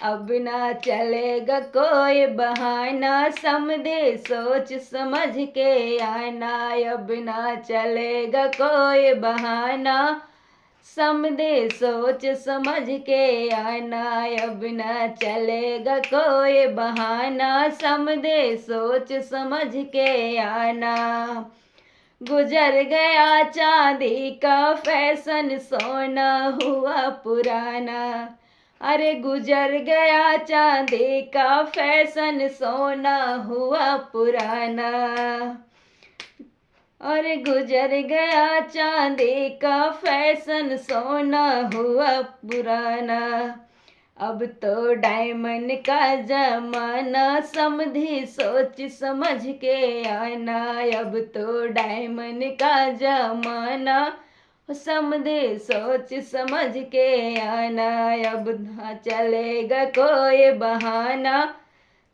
अब ना चलेगा कोई बहाना, समझे सोच समझ के आना। अब ना चलेगा कोई बहाना, समझे सोच समझ के आना। अब ना चलेगा कोई बहाना, समझे सोच समझ के आना। गुजर गया चांदी का फैशन, सोना हुआ पुराना। अरे गुजर गया चांदी का फैशन, सोना हुआ पुराना। अरे गुजर गया चांदी का फैशन, सोना हुआ पुराना। अब तो डायमंड का जमाना, समझी सोच समझ के आना। अब तो डायमंड का जमाना, समझे सोच समझ के आना। अब ना चलेगा कोई बहाना,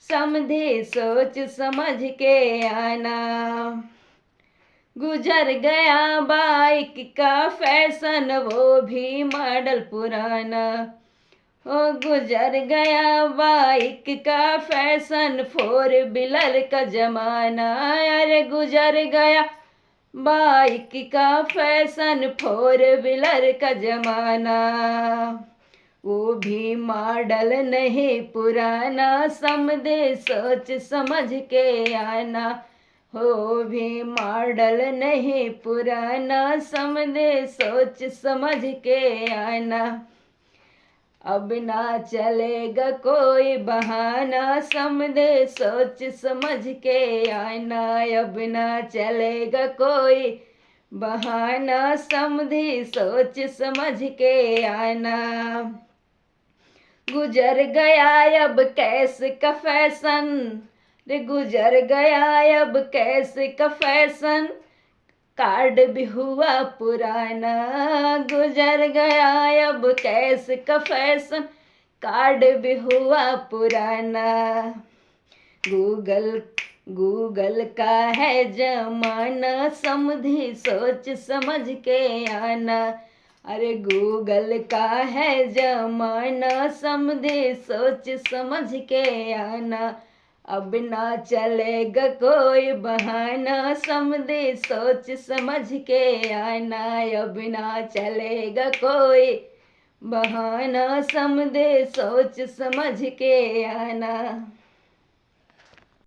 समझे सोच समझ के आना। गुजर गया बाइक का फैशन, वो भी मॉडल पुराना। ओ गुजर गया बाइक का फैशन, फोर व्हीलर का जमाना। अरे गुजर गया बाइक का फैशन, फोर व्हीलर का जमाना। वो भी मॉडल नहीं पुराना, समझे सोच समझ के आना। हो भी मॉडल नहीं पुराना, समझे सोच समझ के आना। अब ना चलेगा कोई बहाना, समझे सोच समझ के आना। अब ना चलेगा कोई बहाना, समझे सोच समझ के आना। गुजर गया अब कैश का फैशन, रे गुजर गया अब कैश का फैशन, कार्ड भी हुआ पुराना। गुजर गया अब कैश का फैशन, कार्ड भी हुआ पुराना। गूगल का है जमाना, समझी सोच समझ के आना। अरे गूगल का है जमाना, समझे सोच समझ के आना। अब ना चलेगा कोई बहाना, समझे सोच समझ के आना। अब ना चलेगा कोई बहाना, समझे सोच समझ के आना।